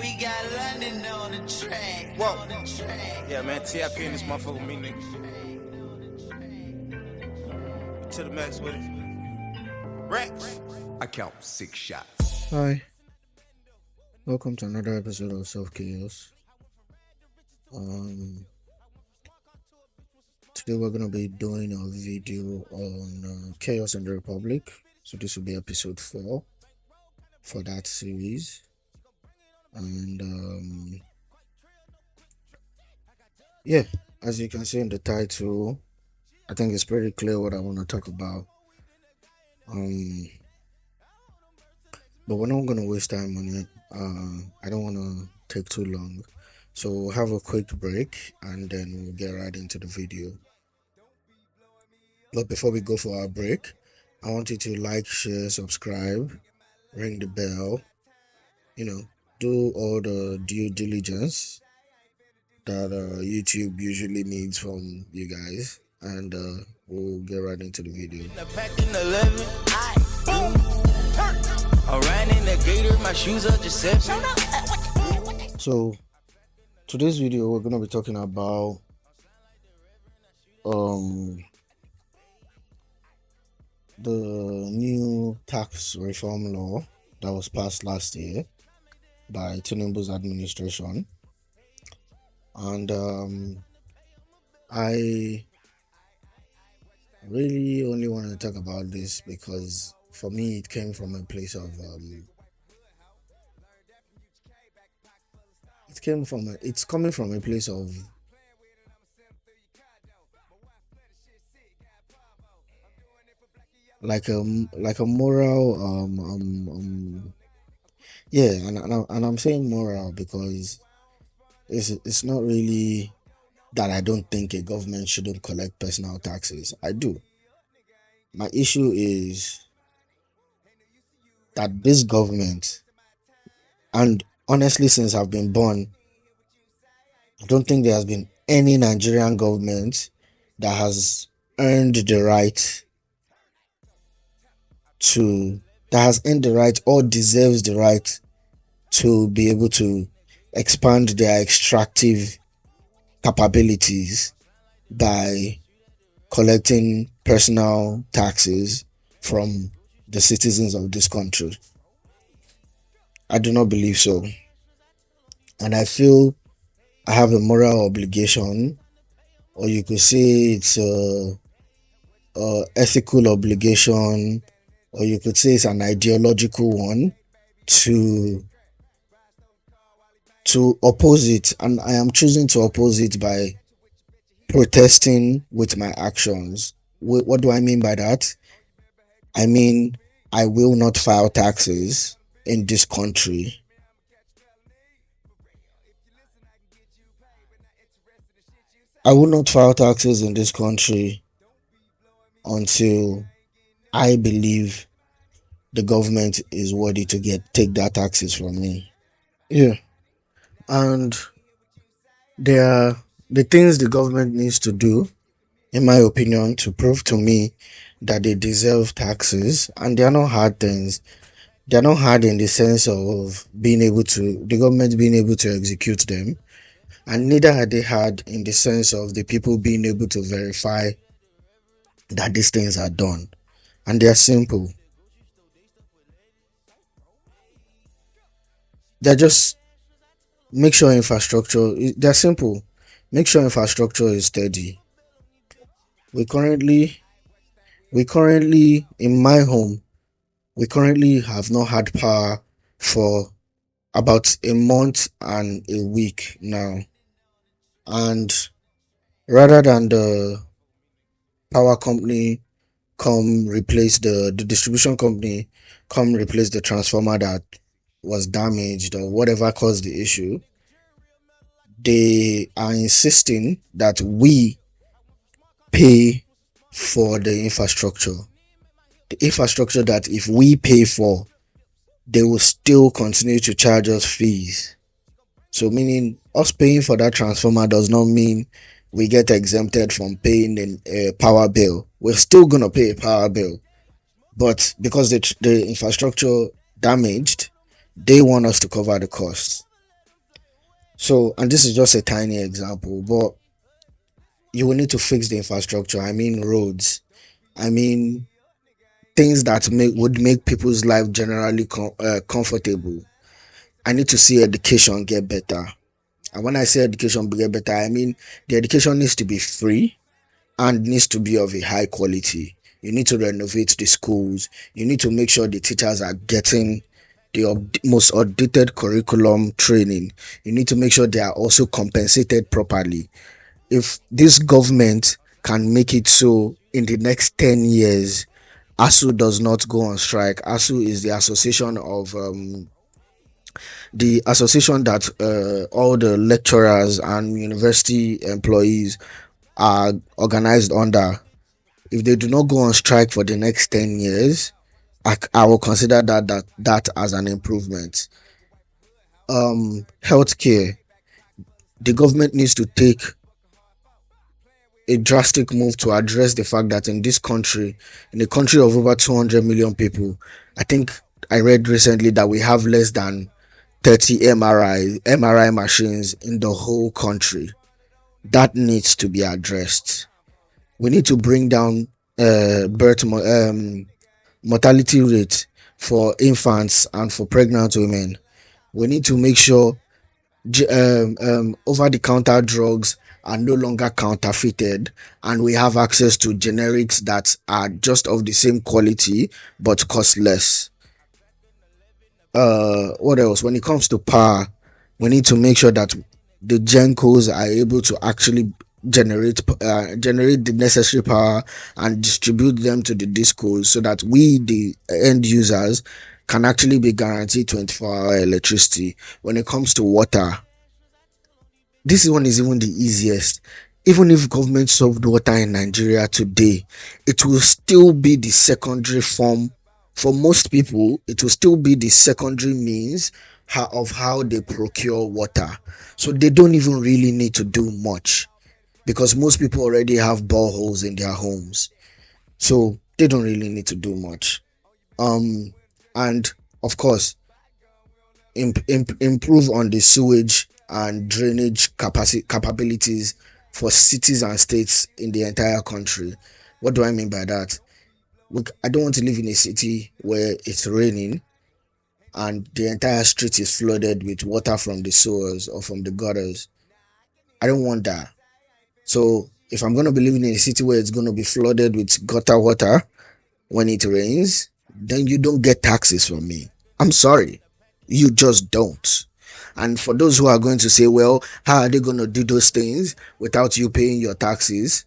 We got London on the track. Whoa. Yeah, man, TIP in this motherfucker, me nigga. To the max with it. Rant. I count 6 shots. Hi, welcome to another episode of Self Chaos. Today we're gonna be doing a video on chaos in the Republic. So this will be episode 4 for that series, and yeah, as you can see in the title, I think it's pretty clear what I want to talk about. But we're not gonna waste time on it. I don't want to take too long, so we'll have a quick break and then we'll get right into the video. But before we go for our break, I want you to like, share, subscribe, ring the bell, do all the due diligence that YouTube usually needs from you guys, and we'll get right into the video. So today's video we're gonna be talking about the new tax reform law that was passed last year by Tinubu's administration, and I really only want to talk about this because for me it came from a place of it's coming from a place of like a moral yeah, and I'm saying moral because it's not really that I don't think a government shouldn't collect personal taxes. I do. My issue is that this government, and honestly since I've been born, I don't think there has been any Nigerian government that has earned the right or deserves the right to be able to expand their extractive capabilities by collecting personal taxes from the citizens of this country. I do not believe so, and I feel I have a moral obligation, or you could say it's a ethical obligation, or you could say it's an ideological one, to oppose it. And I am choosing to oppose it by protesting with my actions. What do I mean by that? I mean, I will not file taxes in this country I will not file taxes in this country until I believe the government is worthy to take that taxes from me. Yeah, and there are the things the government needs to do, in my opinion, to prove to me that they deserve taxes, and they are not hard things. They are not hard in the sense of the government being able to execute them, and neither are they hard in the sense of the people being able to verify that these things are done. And they are simple. They're just make sure infrastructure. They're simple. Make sure infrastructure is steady. We currently in my home, we currently have not had power for about a month and a week now, and rather than the power company come replace the distribution company come replace the transformer that was damaged or whatever caused the issue, they are insisting that we pay for the infrastructure that if we pay for, they will still continue to charge us fees. So meaning us paying for that transformer does not mean we get exempted from paying a power bill. We're still going to pay a power bill, but because the infrastructure damaged, they want us to cover the cost. So, and this is just a tiny example, but you will need to fix the infrastructure. I mean, roads. I mean, things that would make people's life generally comfortable. I need to see education get better. And when I say education get better, I mean the education needs to be free and needs to be of a high quality. You need to renovate the schools. You need to make sure the teachers are getting the most updated curriculum training. You need to make sure they are also compensated properly. If this government can make it so in the next 10 years, ASU does not go on strike. ASU is the association of the association that all the lecturers and university employees are organized under. If they do not go on strike for the next 10 years, I will consider that as an improvement. Healthcare, the government needs to take a drastic move to address the fact that in this country, in a country of over 200 million people, I think I read recently that we have less than 30 MRI machines in the whole country. That needs to be addressed. We need to bring down mortality rate for infants and for pregnant women. We need to make sure over-the-counter drugs are no longer counterfeited, and we have access to generics that are just of the same quality but cost less. What else? When it comes to power, we need to make sure that the gencos are able to actually generate the necessary power and distribute them to the discos so that we, the end users, can actually be guaranteed 24-hour electricity. When it comes to water, this one is even the easiest. Even if government solved water in Nigeria today, it will still be the secondary form for most people. It will still be the secondary means of how they procure water. So they don't even really need to do much because most people already have boreholes in their homes. So they don't really need to do much. And of course, improve on the sewage and drainage capabilities for cities and states in the entire country. What do I mean by that? Look, I don't want to live in a city where it's raining and the entire street is flooded with water from the sewers or from the gutters. I don't want that. So if I'm going to be living in a city where it's going to be flooded with gutter water when it rains, then you don't get taxes from me. I'm sorry. You just don't. And for those who are going to say, well, how are they going to do those things without you paying your taxes?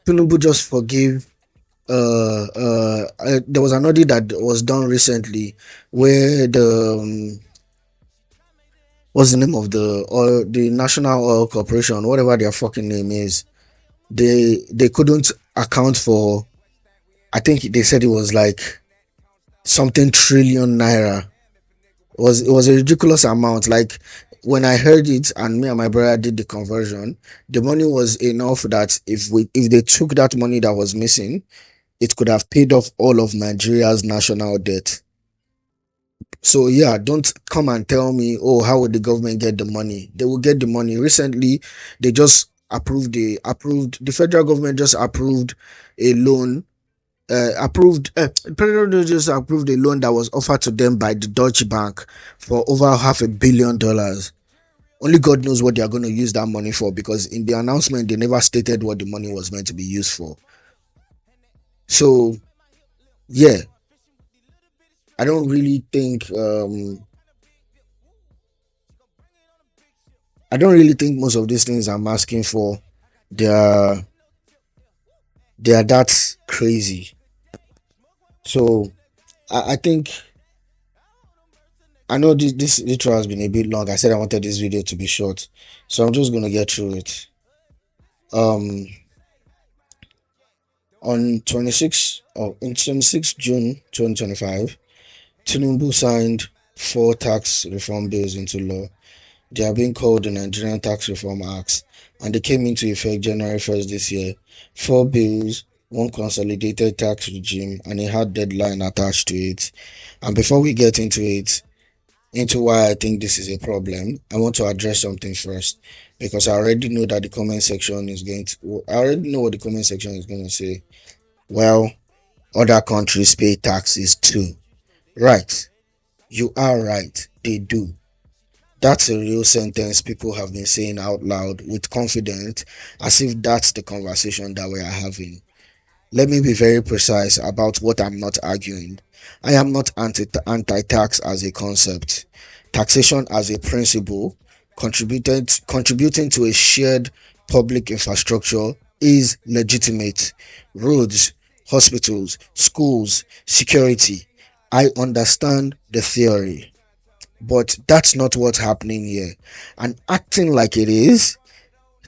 Tinubu just forgive. There was an audit that was done recently where what's the name of the National Oil Corporation, whatever their fucking name is, they couldn't account for. I think they said it was like something trillion naira. It was a ridiculous amount. Like when I heard it and me and my brother did the conversion, the money was enough that if they took that money that was missing, it could have paid off all of Nigeria's national debt. So yeah, don't come and tell me, oh, how would the government get the money? They will get the money. Recently, they just the federal government just approved a loan. President just approved a loan that was offered to them by the Deutsche Bank for over $500 million. Only God knows what they are going to use that money for, because in the announcement they never stated what the money was meant to be used for. So yeah, I don't really think most of these things I'm asking for they're that crazy. So I think I know this intro has been a bit long. I said I wanted this video to be short, so I'm just gonna get through it. On 26th June 2025, Tinubu signed 4 tax reform bills into law. They are being called the Nigerian Tax Reform Acts, and they came into effect January 1st this year. 4 bills, 1 consolidated tax regime, and a hard deadline attached to it. And before we get into it, into why I think this is a problem, I want to address something first because I already know that the comment section is going to, I already know what the comment section is going to say. Well, other countries pay taxes too. Right. You are right. They do. That's a real sentence people have been saying out loud with confidence as if that's the conversation that we are having. Let me be very precise about what I'm not arguing. I am not anti-tax as a concept. Taxation as a principle, contributing to a shared public infrastructure is legitimate. Roads, hospitals, schools, security. I understand the theory, but that's not what's happening here. And acting like it is,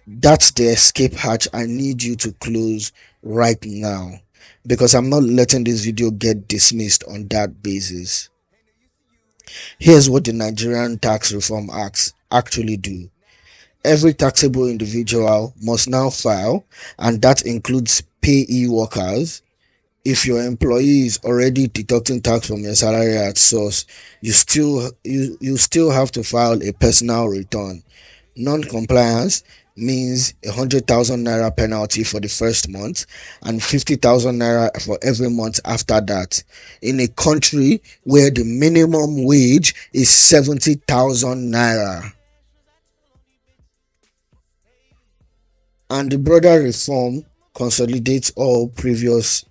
that's the escape hatch I need you to close right now, because I'm not letting this video get dismissed on that basis. Here's what the Nigerian Tax Reform Acts actually do. Every taxable individual must now file, and that includes payee workers. If your employee is already deducting tax from your salary at source, you still have to file a personal return. Non-compliance means 100,000 naira penalty for the first month and 50,000 naira for every month after that, in a country where the minimum wage is 70,000 naira. And the broader reform consolidates all previously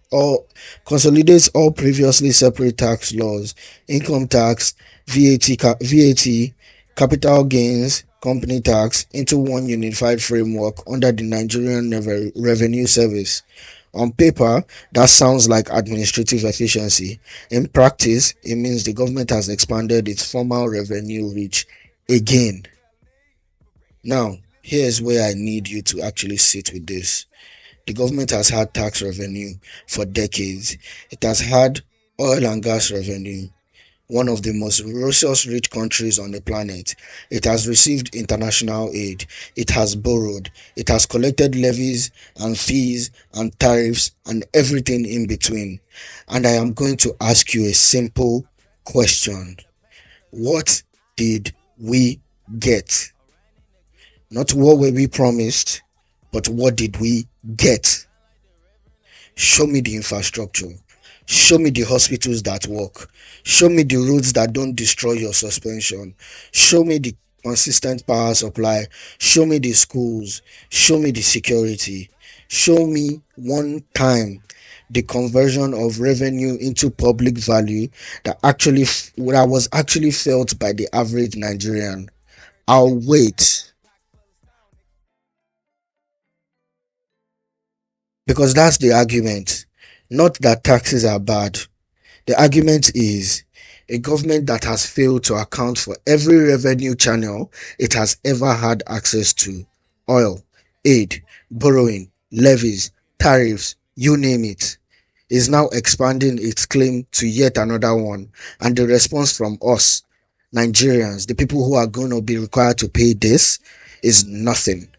separate tax laws: income tax, VAT, capital gains, company tax, into one unified framework under the Nigerian Revenue Service. On paper, that sounds like administrative efficiency. In practice, it means the government has expanded its formal revenue reach again. Now, here's where I need you to actually sit with this. The government has had tax revenue for decades. It has had oil and gas revenue, one of the most resource-rich countries on the planet. It has received international aid. It has borrowed. It has collected levies and fees and tariffs and everything in between. And I am going to ask you a simple question. What did we get? Not what were we promised, but what did we get? Show me the infrastructure. Show me the hospitals that work. Show me the roads that don't destroy your suspension. Show me the consistent power supply. Show me the schools. Show me the security. Show me one time the conversion of revenue into public value that was actually felt by the average Nigerian. I'll wait. Because that's the argument. Not that taxes are bad. The argument is a government that has failed to account for every revenue channel it has ever had access to: oil, aid, borrowing, levies, tariffs, you name it, is now expanding its claim to yet another one. And the response from us, Nigerians, the people who are going to be required to pay this, is nothing.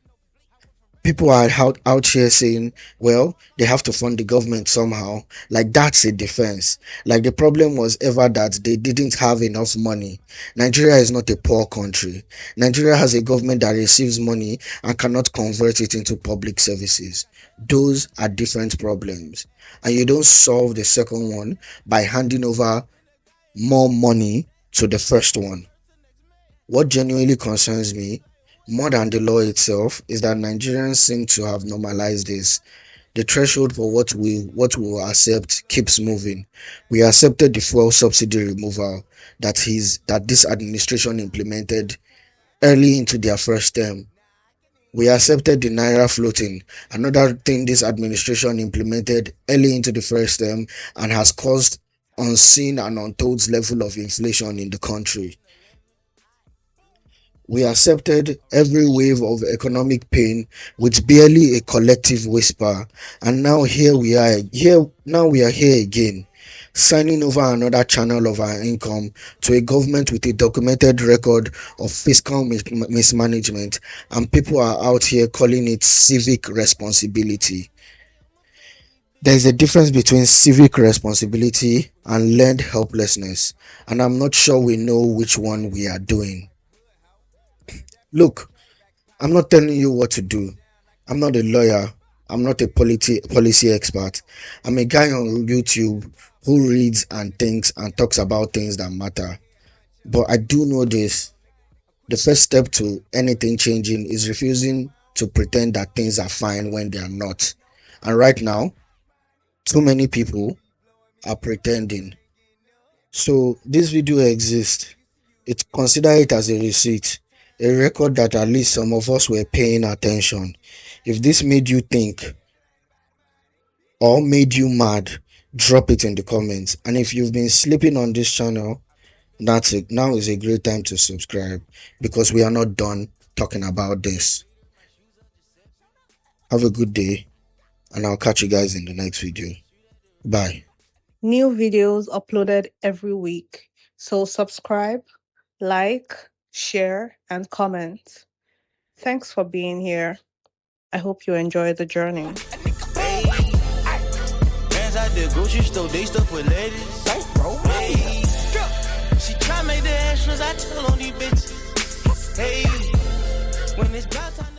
People are out here saying, well, they have to fund the government somehow. Like that's a defense. Like the problem was ever that they didn't have enough money. Nigeria is not a poor country. Nigeria has a government that receives money and cannot convert it into public services. Those are different problems. And you don't solve the second one by handing over more money to the first one. What genuinely concerns me, more than the law itself, is that Nigerians seem to have normalized this. The threshold for what we will accept keeps moving. We accepted the fuel subsidy removal that this administration implemented early into their first term. We accepted the naira floating, another thing this administration implemented early into the first term and has caused unseen and untold level of inflation in the country. We accepted every wave of economic pain with barely a collective whisper, and now we are here again, signing over another channel of our income to a government with a documented record of fiscal mismanagement, and people are out here calling it civic responsibility. There's a difference between civic responsibility and learned helplessness, and I'm not sure we know which one we are doing. Look, I'm not telling you what to do. I'm not a lawyer. I'm not a policy expert. I'm a guy on YouTube who reads and thinks and talks about things that matter. But I do know this: the first step to anything changing is refusing to pretend that things are fine when they are not. And right now, too many people are pretending. So this video exists. Consider it as a receipt, a record that at least some of us were paying attention. If this made you think or made you mad, drop it in the comments. And if you've been sleeping on this channel, that's it. Now is a great time to subscribe, because we are not done talking about this. Have a good day, and I'll catch you guys in the next video. Bye. New videos uploaded every week. So subscribe, like, share, and comment. Thanks for being here. I hope you enjoy the journey. Hey, man's out the grocery store, they stuff with ladies. Hey, she try make the extras, I tell on these bitches. Hey, when it's about time.